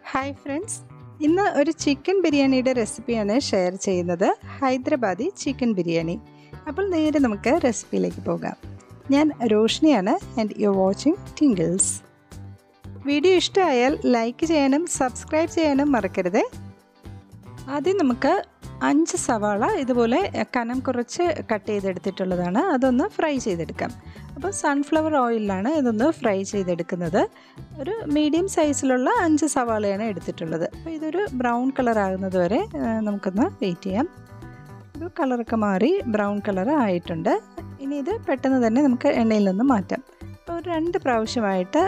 Hi friends, ഇന്ന് ഒരു chicken ബിരിയാണിയുടെ റെസിപ്പിയാണ് ഷെയർ ചെയ്യുന്നത്. ഹൈദരാബാദി ചിക്കൻ ബിരിയാണി. അപ്പോൾ നേരെ നമുക്ക് റെസിപ്പിയിലേക്ക് പോകാം. ഞാൻ റോഷ്നിയാണ് and you watching Tinkles. Video ഇഷ്ടമായാൽ ലൈക്ക് ചെയ്യാനും സബ്സ്ക്രൈബ് ചെയ്യാനും മറക്കരുത്. ആദ്യം നമുക്ക് 5 സവാള ഇതുപോലെ കനം കുറച്ച് കട്ട് ചെയ്തെടുത്തിട്ടുള്ളതാണ്. അതൊന്ന് ഫ്രൈ ചെയ്തെടുക്കാം. അപ്പോൾ സൺഫ്ലവർ ഓയിലാണ് ഇതൊന്ന് ഫ്രൈ ചെയ്തെടുക്കുന്നത്. ഒരു മീഡിയം സൈസിലുള്ള 5 സവാളയാണ് എടുത്തിട്ടുള്ളത്. അപ്പോൾ ഇതൊരു ബ്രൗൺ കളർ ആകുന്നത് വരെ നമുക്കൊന്ന് വെയിറ്റ് ചെയ്യാം. ഒരു കളറൊക്കെ മാറി ബ്രൗൺ കളർ ആയിട്ടുണ്ട്. ഇനി ഇത് പെട്ടെന്ന് തന്നെ നമുക്ക് എണ്ണയിൽ നിന്ന് മാറ്റാം. അപ്പോൾ ഒരു 2 പ്രാവശ്യമായിട്ട്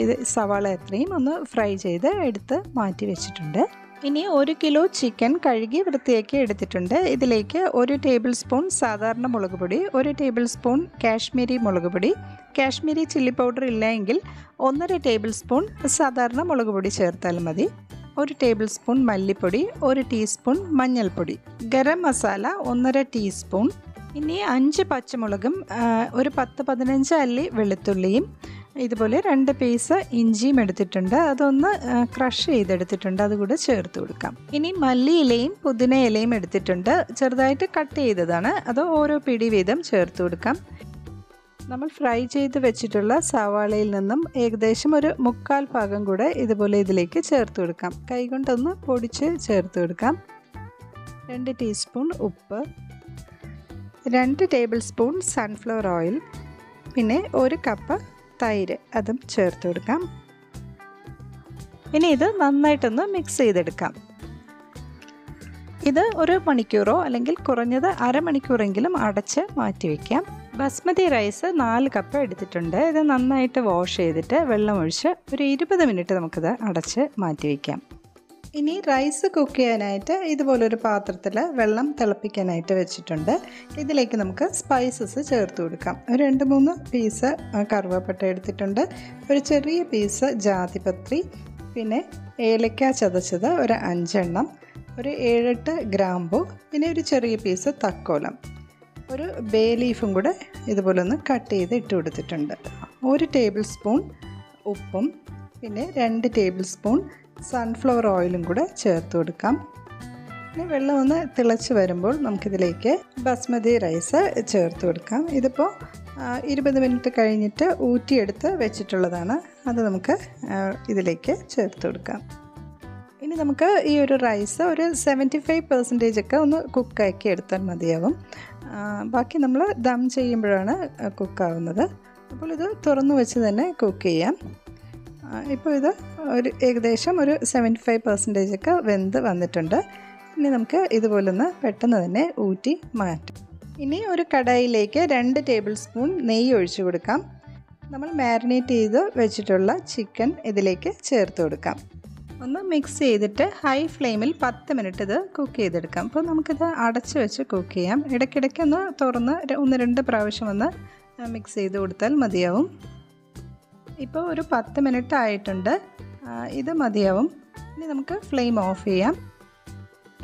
ഇത് സവാള എത്രയും ഒന്ന് ഫ്രൈ ചെയ്ത് എടുത്ത് മാറ്റി വെച്ചിട്ടുണ്ട്. ഇനി 1 കിലോ ചിക്കൻ കഴുകി വൃത്തിയാക്കി എടുത്തിട്ടുണ്ട്. ഇതിലേക്ക് 1 ടേബിൾ സ്പൂൺ സാധാരണ മുളക് പൊടി, 1 ടേബിൾ സ്പൂൺ കാശ്മീരി മുളക് പൊടി, കാശ്മീരി ചില്ലി പൗഡർ ഇല്ല എങ്കിൽ 1.5 ടേബിൾ സ്പൂൺ സാധാരണ മുളക് പൊടി ചേർത്താൽ മതി, 1 ടേബിൾ സ്പൂൺ മല്ലിപ്പൊടി, 1 ടീസ്പൂൺ മഞ്ഞൾപ്പൊടി, ഗരം മസാല 1.5 ടീസ്പൂൺ. ഇനി 5 പച്ചമുളകും ഒരു 10-15 അല്ലി വെളുത്തുള്ളിയും ഇതുപോലെ 2 പീസ് ഇഞ്ചിയും എടുത്തിട്ടുണ്ട്. അതൊന്ന് ക്രഷ് ചെയ്തെടുത്തിട്ടുണ്ട്, അതുകൂടെ ചേർത്ത് കൊടുക്കാം. ഇനി മല്ലിയിലയും പുതിന ഇലയും എടുത്തിട്ടുണ്ട്, ചെറുതായിട്ട് കട്ട് ചെയ്തതാണ്. അത് ഓരോ പിടി വീതം ചേർത്ത് കൊടുക്കാം. നമ്മൾ ഫ്രൈ ചെയ്ത് വെച്ചിട്ടുള്ള സവാളയിൽ നിന്നും ഏകദേശം ഒരു 1/4 ഭാഗം കൂടെ ഇതുപോലെ ഇതിലേക്ക് ചേർത്ത് കൊടുക്കാം. കൈകൊണ്ടൊന്ന് പൊടിച്ച് ചേർത്ത് കൊടുക്കാം. 2 ടീസ്പൂൺ ഉപ്പ്, 2 ടേബിൾ സ്പൂൺ സൺഫ്ലവർ ഓയിൽ, പിന്നെ 1 കപ്പ് തൈര്, അതും ചേർത്ത് കൊടുക്കാം. ഇനി ഇത് നന്നായിട്ടൊന്ന് മിക്സ് ചെയ്തെടുക്കാം. ഇത് 1 മണിക്കൂറോ അല്ലെങ്കിൽ കുറഞ്ഞത് അരമണിക്കൂറെങ്കിലും അടച്ച് മാറ്റി വയ്ക്കാം. ബസ്മതി റൈസ് 4 കപ്പ് എടുത്തിട്ടുണ്ട്. ഇത് നന്നായിട്ട് വാഷ് ചെയ്തിട്ട് വെള്ളമൊഴിച്ച് ഒരു 20 മിനിറ്റ് നമുക്കിത് അടച്ച് മാറ്റി വയ്ക്കാം. ഇനി റൈസ് കുക്ക് ചെയ്യാനായിട്ട് ഇതുപോലൊരു പാത്രത്തിൽ വെള്ളം തിളപ്പിക്കാനായിട്ട് വെച്ചിട്ടുണ്ട്. ഇതിലേക്ക് നമുക്ക് സ്പൈസസ് ചേർത്ത് കൊടുക്കാം. ഒരു 2-3 പീസ് കറുവപ്പട്ട എടുത്തിട്ടുണ്ട്, ഒരു ചെറിയ പീസ് ജാതിപത്രി, പിന്നെ ഏലക്ക ചതച്ചത് ഒരു 5 എണ്ണം, ഒരു 7-8 ഗ്രാമ്പു, പിന്നെ ഒരു ചെറിയ പീസ് തക്കോലം, ഒരു ബേ ലീഫും കൂടെ ഇതുപോലെ ഒന്ന് കട്ട് ചെയ്ത് ഇട്ട് കൊടുത്തിട്ടുണ്ട്. 1 ടേബിൾ സ്പൂൺ ഉപ്പും പിന്നെ 2 ടേബിൾ സ്പൂൺ സൺഫ്ലവർ ഓയിലും കൂടെ ചേർത്ത് കൊടുക്കാം. ഇനി വെള്ളം ഒന്ന് തിളച്ച് വരുമ്പോൾ നമുക്കിതിലേക്ക് ബസ്മതി റൈസ് ചേർത്ത് കൊടുക്കാം. ഇതിപ്പോൾ 20 മിനിറ്റ് കഴിഞ്ഞിട്ട് ഊറ്റിയെടുത്ത് വെച്ചിട്ടുള്ളതാണ്. അത് നമുക്ക് ഇതിലേക്ക് ചേർത്ത് കൊടുക്കാം. ഇനി നമുക്ക് ഈ ഒരു റൈസ് ഒരു 75% ഒക്കെ ഒന്ന് കുക്കാക്കി എടുത്താൽ മതിയാവും. ബാക്കി നമ്മൾ ദം ചെയ്യുമ്പോഴാണ് കുക്കാവുന്നത്. അപ്പോൾ ഇത് തുറന്നു വെച്ച് തന്നെ കുക്ക് ചെയ്യാം. ഇപ്പോൾ ഇത് ഏകദേശം ഒരു 75% ഒക്കെ വെന്ത് വന്നിട്ടുണ്ട്. ഇനി നമുക്ക് ഇതുപോലൊന്ന് പെട്ടെന്ന് തന്നെ ഊറ്റി മാറ്റാം. ഇനി ഒരു കടായിലേക്ക് 2 ടേബിൾ സ്പൂൺ നെയ്യ് ഒഴിച്ചു കൊടുക്കാം. നമ്മൾ മാരിനേറ്റ് ചെയ്ത് വെച്ചിട്ടുള്ള ചിക്കൻ ഇതിലേക്ക് ചേർത്ത് കൊടുക്കാം. ഒന്ന് മിക്സ് ചെയ്തിട്ട് ഹൈ ഫ്ലെയിമിൽ 10 മിനിറ്റ് ഇത് കുക്ക് ചെയ്തെടുക്കാം. അപ്പോൾ നമുക്കിത് അടച്ച് വെച്ച് കുക്ക് ചെയ്യാം. ഇടയ്ക്കിടയ്ക്ക് ഒന്ന് തുറന്ന് 1-2 പ്രാവശ്യം ഒന്ന് മിക്സ് ചെയ്ത് കൊടുത്താൽ മതിയാവും. ഇപ്പോൾ ഒരു 10 മിനിറ്റ് ആയിട്ടുണ്ട്. ഇത് മതിയാവും. ഇനി നമുക്ക് ഫ്ലെയിം ഓഫ് ചെയ്യാം.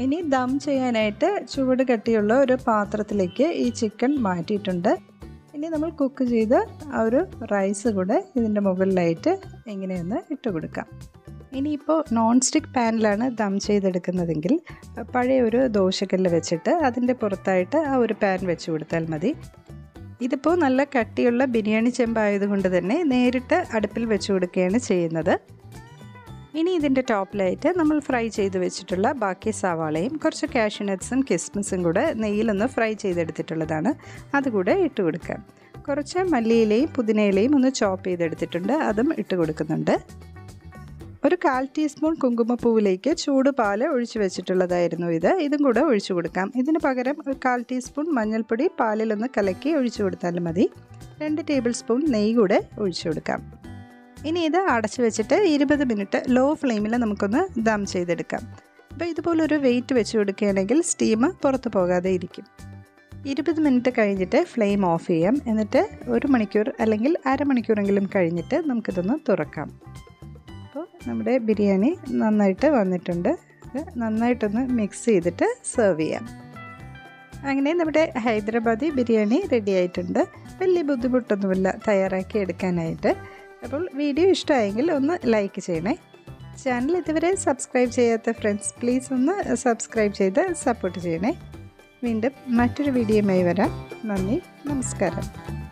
ഇനി ദം ചെയ്യാനായിട്ട് ചൂട് കട്ടിയുള്ള ഒരു പാത്രത്തിലേക്ക് ഈ ചിക്കൻ മാറ്റിയിട്ടുണ്ട്. ഇനി നമ്മൾ കുക്ക് ചെയ്ത് ആ ഒരു റൈസ് കൂടെ ഇതിൻ്റെ മുകളിലായിട്ട് ഇങ്ങനെയൊന്ന് ഇട്ട് കൊടുക്കാം. ഇനിയിപ്പോൾ നോൺ സ്റ്റിക്ക് പാനിലാണ് ദം ചെയ്തെടുക്കുന്നതെങ്കിൽ പഴയ ഒരു ദോശക്കല്ല് വെച്ചിട്ട് അതിൻ്റെ പുറത്തായിട്ട് ആ ഒരു പാൻ വെച്ച് കൊടുത്താൽ മതി. ഇതിപ്പോൾ നല്ല കട്ടിയുള്ള ബിരിയാണി ചെമ്പായതുകൊണ്ട് തന്നെ നേരിട്ട് അടുപ്പിൽ വെച്ച് കൊടുക്കുകയാണ് ചെയ്യുന്നത്. ഇനി ഇതിൻ്റെ ടോപ്പിലായിട്ട് നമ്മൾ ഫ്രൈ ചെയ്ത് വെച്ചിട്ടുള്ള ബാക്കി സവാളയും കുറച്ച് കാഷ്യൂ നട്ട്സും കിസ്മിസും കൂടെ നെയ്യിലൊന്ന് ഫ്രൈ ചെയ്തെടുത്തിട്ടുള്ളതാണ്, അതുകൂടെ ഇട്ട് കൊടുക്കാം. കുറച്ച് മല്ലിയിലയും പുതിനയിലയും ഒന്ന് ചോപ്പ് ചെയ്തെടുത്തിട്ടുണ്ട്, അതും ഇട്ട് കൊടുക്കുന്നുണ്ട്. ഒരു 1/4 ടീസ്പൂൺ കുങ്കുമപ്പൂവിലേക്ക് ചൂട് പാല് ഒഴിച്ച് വെച്ചിട്ടുള്ളതായിരുന്നു ഇതും കൂടെ ഒഴിച്ചു കൊടുക്കാം. ഇതിന് പകരം ഒരു 1/4 ടീസ്പൂൺ മഞ്ഞൾപ്പൊടി പാലിലൊന്ന് കലക്കി ഒഴിച്ചു കൊടുത്താലും മതി. 2 ടേബിൾ സ്പൂൺ നെയ്യ് കൂടെ ഒഴിച്ചു കൊടുക്കാം. ഇനി ഇത് അടച്ചു വെച്ചിട്ട് 20 മിനിറ്റ് ലോ ഫ്ലെയിമിൽ നമുക്കൊന്ന് ദം ചെയ്തെടുക്കാം. അപ്പോൾ ഇതുപോലൊരു വെയിറ്റ് വെച്ച് കൊടുക്കുകയാണെങ്കിൽ സ്റ്റീം പുറത്ത് പോകാതെ ഇരിക്കും. 20 മിനിറ്റ് കഴിഞ്ഞിട്ട് ഫ്ലെയിം ഓഫ് ചെയ്യാം. എന്നിട്ട് 1 മണിക്കൂർ അല്ലെങ്കിൽ അരമണിക്കൂറെങ്കിലും കഴിഞ്ഞിട്ട് നമുക്കിതൊന്ന് തുറക്കാം. അപ്പോൾ നമ്മുടെ ബിരിയാണി നന്നായിട്ട് വന്നിട്ടുണ്ട്. ഇത് നന്നായിട്ടൊന്ന് മിക്സ് ചെയ്തിട്ട് സെർവ് ചെയ്യാം. അങ്ങനെ നമ്മുടെ ഹൈദരാബാദി ബിരിയാണി റെഡി ആയിട്ടുണ്ട്. വലിയ ബുദ്ധിമുട്ടൊന്നുമില്ല തയ്യാറാക്കി എടുക്കാനായിട്ട്. അപ്പോൾ വീഡിയോ ഇഷ്ടമായെങ്കിൽ ഒന്ന് ലൈക്ക് ചെയ്യണേ. ചാനൽ ഇതുവരെ സബ്സ്ക്രൈബ് ചെയ്യാത്ത ഫ്രണ്ട്സ് പ്ലീസ് ഒന്ന് സബ്സ്ക്രൈബ് ചെയ്ത് സപ്പോർട്ട് ചെയ്യണേ. വീണ്ടും മറ്റൊരു വീഡിയോയുമായി വരാം. നന്ദി, നമസ്കാരം.